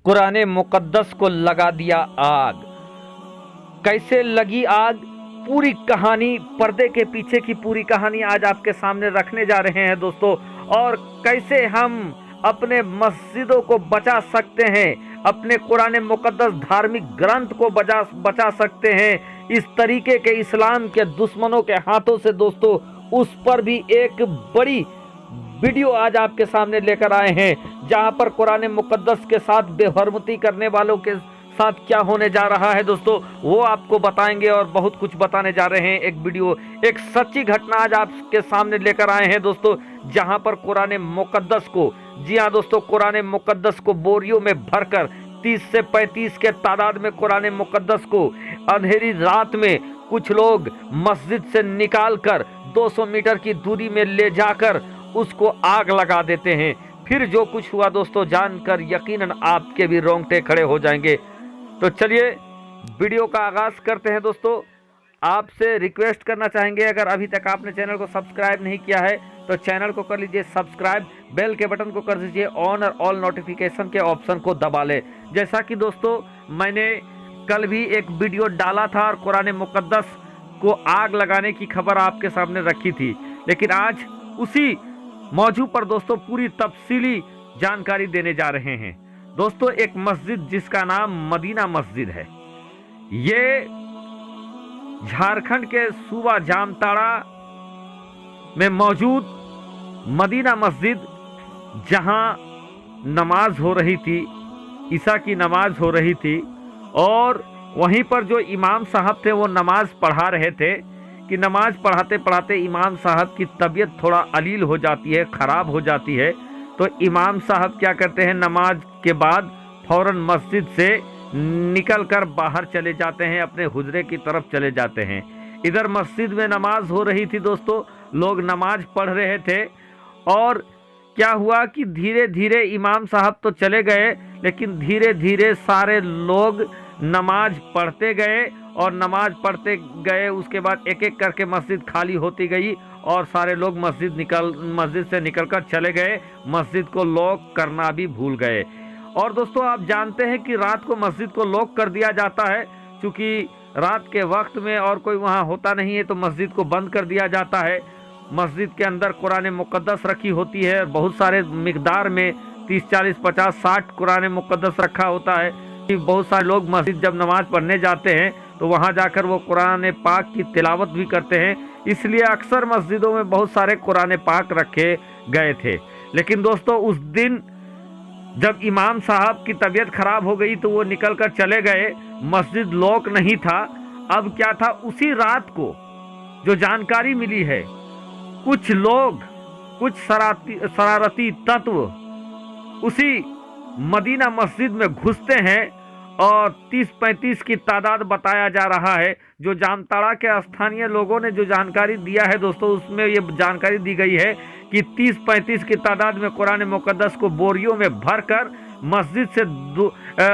कुरान मुकद्दस को लगा दिया आग। कैसे लगी आग, पूरी कहानी, पर्दे के पीछे की पूरी कहानी आज आपके सामने रखने जा रहे हैं दोस्तों। और कैसे हम अपने मस्जिदों को बचा सकते हैं, अपने कुरान मुकद्दस धार्मिक ग्रंथ को बचा सकते हैं इस तरीके के इस्लाम के दुश्मनों के हाथों से दोस्तों। उस पर भी एक बड़ी वीडियो आज आपके सामने लेकर आए हैं, जहां पर कुरान मुकद्दस के साथ बेहरमती करने वालों के साथ क्या होने जा रहा है दोस्तों, वो आपको बताएंगे और बहुत कुछ बताने जा रहे हैं। एक वीडियो, एक सच्ची घटना आज आपके सामने लेकर आए हैं दोस्तों, जहां पर कुरान मुकद्दस को, जी हाँ दोस्तों, कुरान मुकद्दस को बोरियों में भरकर 30 से 35 के तादाद में कुरान मुकद्दस को अंधेरी रात में कुछ लोग मस्जिद से निकालकर 200 मीटर की दूरी में ले जाकर उसको आग लगा देते हैं। फिर जो कुछ हुआ दोस्तों, जानकर यकीनन आपके भी रोंगटे खड़े हो जाएंगे। तो चलिए वीडियो का आगाज करते हैं दोस्तों। आपसे रिक्वेस्ट करना चाहेंगे, अगर अभी तक आपने चैनल को सब्सक्राइब नहीं किया है तो चैनल को कर लीजिए सब्सक्राइब, बेल के बटन को कर दीजिए ऑन और ऑल नोटिफिकेशन के ऑप्शन को दबा ले। जैसा कि दोस्तों मैंने कल भी एक वीडियो डाला था और कुरान मुकद्दस को आग लगाने की खबर आपके सामने रखी थी, लेकिन आज उसी मौजू पर दोस्तों पूरी तफसीली जानकारी देने जा रहे हैं दोस्तों। एक मस्जिद जिसका नाम मदीना मस्जिद है, ये झारखंड के सूबा जामताड़ा में मौजूद मदीना मस्जिद, जहां नमाज हो रही थी, ईसा की नमाज हो रही थी, और वहीं पर जो इमाम साहब थे वो नमाज पढ़ा रहे थे कि नमाज पढ़ाते पढ़ाते इमाम साहब की तबीयत थोड़ा अलील हो जाती है, ख़राब हो जाती है। तो इमाम साहब क्या करते हैं, नमाज के बाद फौरन मस्जिद से निकलकर बाहर चले जाते हैं, अपने हुजरे की तरफ चले जाते हैं। इधर मस्जिद में नमाज हो रही थी दोस्तों, लोग नमाज पढ़ रहे थे, और क्या हुआ कि धीरे धीरे इमाम साहब तो चले गए, लेकिन धीरे धीरे सारे लोग नमाज पढ़ते गए और नमाज पढ़ते गए। उसके बाद एक एक करके मस्जिद खाली होती गई और सारे लोग मस्जिद से निकलकर चले गए, मस्जिद को लॉक करना भी भूल गए। और दोस्तों आप जानते हैं कि रात को मस्जिद को लॉक कर दिया जाता है, क्योंकि रात के वक्त में और कोई वहां होता नहीं है, तो मस्जिद को बंद कर दिया जाता है। मस्जिद के अंदर कुरान मुकद्दस रखी होती है, बहुत सारे मिकदार में 30, 40, 50, 60 कुरान मुकद्दस रखा होता है। बहुत सारे लोग मस्जिद जब नमाज पढ़ने जाते हैं तो वहां जाकर वो कुरान पाक की तिलावत भी करते हैं, इसलिए अक्सर मस्जिदों में बहुत सारे कुरान पाक रखे गए थे। लेकिन दोस्तों उस दिन जब इमाम साहब की तबीयत खराब हो गई तो वो निकलकर चले गए, मस्जिद लॉक नहीं था। अब क्या था, उसी रात को जो जानकारी मिली है, कुछ लोग, कुछ शरारती तत्व उसी मदीना मस्जिद में घुसते हैं और 30-35 की तादाद बताया जा रहा है। जो जामताड़ा के स्थानीय लोगों ने जो जानकारी दिया है दोस्तों, उसमें ये जानकारी दी गई है कि 30-35 की तादाद में कुरान मुकद्दस को बोरियों में भरकर मस्जिद से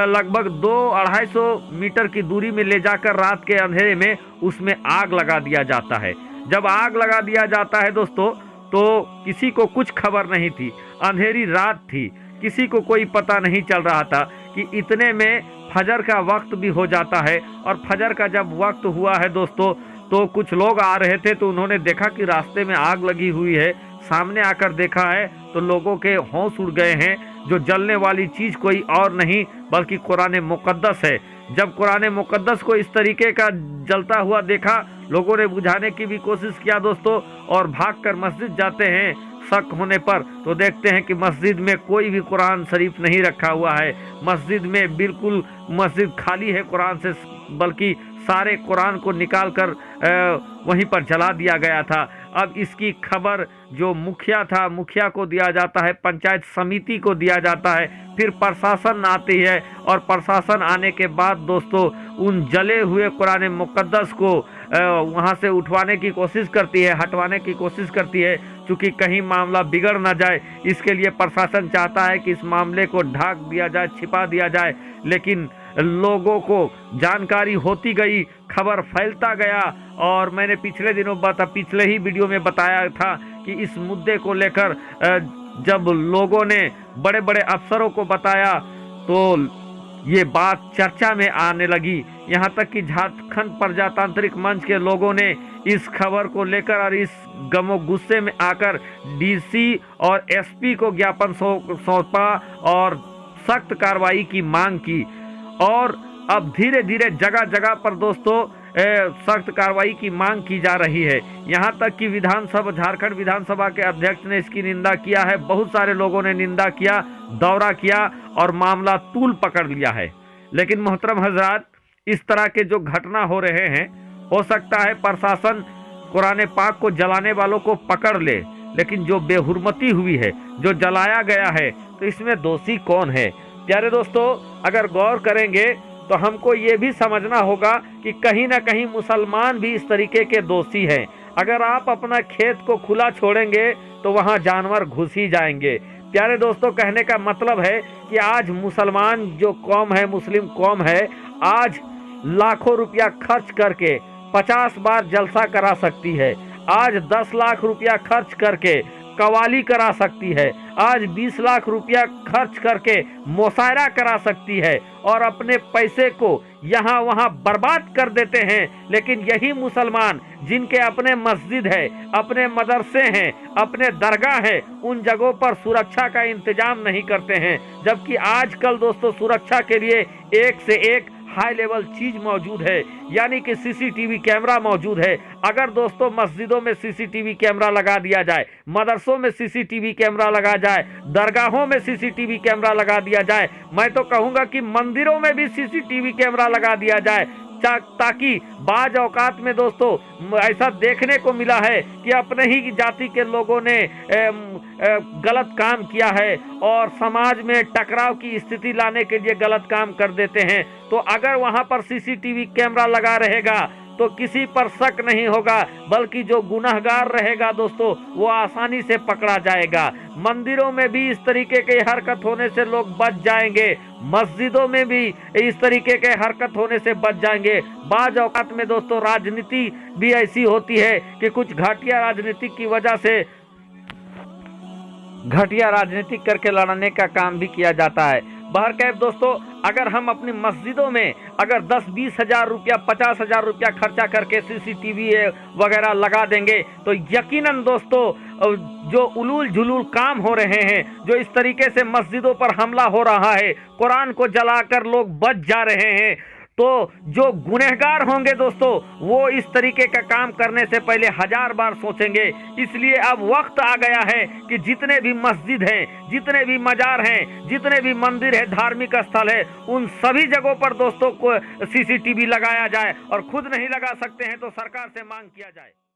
लगभग 200-250 मीटर की दूरी में ले जाकर रात के अंधेरे में उसमें आग लगा दिया जाता है। जब आग लगा दिया जाता है दोस्तों, तो किसी को कुछ खबर नहीं थी, अंधेरी रात थी, किसी को कोई पता नहीं चल रहा था कि इतने में फजर का वक्त भी हो जाता है। और फजर का जब वक्त हुआ है दोस्तों, तो कुछ लोग आ रहे थे, तो उन्होंने देखा कि रास्ते में आग लगी हुई है। सामने आकर देखा है तो लोगों के होश उड़ गए हैं। जो जलने वाली चीज़ कोई और नहीं बल्कि कुरान मुकद्दस है। जब कुरान मुकद्दस को इस तरीके का जलता हुआ देखा, लोगों ने बुझाने की भी कोशिश किया दोस्तों, और भागकर मस्जिद जाते हैं। शक होने पर तो देखते हैं कि मस्जिद में कोई भी कुरान शरीफ नहीं रखा हुआ है, मस्जिद में बिल्कुल मस्जिद खाली है कुरान से, बल्कि सारे कुरान को निकालकर वहीं पर जला दिया गया था। अब इसकी खबर जो मुखिया था, मुखिया को दिया जाता है, पंचायत समिति को दिया जाता है, फिर प्रशासन आती है, और प्रशासन आने के बाद दोस्तों उन जले हुए कुरान मुकद्दस को वहां से उठवाने की कोशिश करती है, हटवाने की कोशिश करती है, क्योंकि कहीं मामला बिगड़ ना जाए। इसके लिए प्रशासन चाहता है कि इस मामले को ढाक दिया जाए, छिपा दिया जाए, लेकिन लोगों को जानकारी होती गई, खबर फैलता गया। और मैंने पिछले ही वीडियो में बताया था कि इस मुद्दे को लेकर जब लोगों ने बड़े बड़े अफसरों को बताया तो ये बात चर्चा में आने लगी। यहाँ तक कि झारखंड प्रजातांत्रिक मंच के लोगों ने इस खबर को लेकर और इस गमो गुस्से में आकर डीसी और एसपी को ज्ञापन सौंपा और सख्त कार्रवाई की मांग की। और अब धीरे धीरे जगह जगह पर दोस्तों सख्त कार्रवाई की मांग की जा रही है। यहाँ तक कि झारखंड विधानसभा के अध्यक्ष ने इसकी निंदा किया है। बहुत सारे लोगों ने निंदा किया, दौरा किया और मामला तूल पकड़ लिया है। लेकिन मोहतरम हजरात, इस तरह के जो घटना हो रहे हैं, हो सकता है प्रशासन कुरान पाक को जलाने वालों को पकड़ ले, लेकिन जो बेहुरमती हुई है, जो जलाया गया है, तो इसमें दोषी कौन है? प्यारे दोस्तों, अगर गौर करेंगे तो हमको ये भी समझना होगा कि कहीं ना कहीं मुसलमान भी इस तरीके के दोषी हैं। अगर आप अपना खेत को खुला छोड़ेंगे तो वहाँ जानवर घुस ही जाएंगे। प्यारे दोस्तों, कहने का मतलब है कि आज मुसलमान जो कौम है, मुस्लिम कौम है, आज लाखों रुपया खर्च करके 50 बार जलसा करा सकती है। आज 10 लाख रुपया खर्च करके कवाली करा सकती है। आज 20 लाख रुपया खर्च करके मुशायरा करा सकती है और अपने पैसे को यहाँ वहाँ बर्बाद कर देते हैं। लेकिन यही मुसलमान जिनके अपने मस्जिद है, अपने मदरसे हैं, अपने दरगाह है, उन जगहों पर सुरक्षा का इंतजाम नहीं करते हैं। जबकि आजकल दोस्तों सुरक्षा के लिए एक से एक हाई लेवल चीज मौजूद है, यानी कि सीसीटीवी कैमरा मौजूद है। अगर दोस्तों मस्जिदों में सीसीटीवी कैमरा लगा दिया जाए, मदरसों में सीसीटीवी कैमरा लगा जाए, दरगाहों में सीसीटीवी कैमरा लगा दिया जाए, मैं तो कहूंगा कि मंदिरों में भी सीसीटीवी कैमरा लगा दिया जाए, ताकि बाज औकात में दोस्तों ऐसा देखने को मिला है कि अपने ही जाति के लोगों ने गलत काम किया है और समाज में टकराव की स्थिति लाने के लिए गलत काम कर देते हैं। तो अगर वहां पर सीसीटीवी कैमरा लगा रहेगा तो किसी पर शक नहीं होगा, बल्कि जो गुनहगार रहेगा दोस्तों वो आसानी से पकड़ा जाएगा। मंदिरों में भी इस तरीके के हरकत होने से लोग बच जाएंगे, मस्जिदों में भी इस तरीके के हरकत होने से बच जाएंगे। बाज औकात में दोस्तों राजनीति भी ऐसी होती है कि कुछ घटिया राजनीति की वजह से घटिया राजनीति करके लड़ने का काम भी किया जाता है। बहरकैफ दोस्तों, अगर हम अपनी मस्जिदों में अगर 10-20 हजार रुपया, 50 हजार रुपया खर्चा करके सीसीटीवी वगैरह लगा देंगे तो यकीनन दोस्तों जो उलूल जुलूल काम हो रहे हैं, जो इस तरीके से मस्जिदों पर हमला हो रहा है, कुरान को जलाकर लोग बच जा रहे हैं, तो जो गुनहगार होंगे दोस्तों वो इस तरीके का काम करने से पहले 1000 बार सोचेंगे। इसलिए अब वक्त आ गया है कि जितने भी मस्जिद हैं, जितने भी मजार हैं, जितने भी मंदिर है, धार्मिक स्थल है, उन सभी जगहों पर दोस्तों को सीसीटीवी लगाया जाए और खुद नहीं लगा सकते हैं तो सरकार से मांग किया जाए।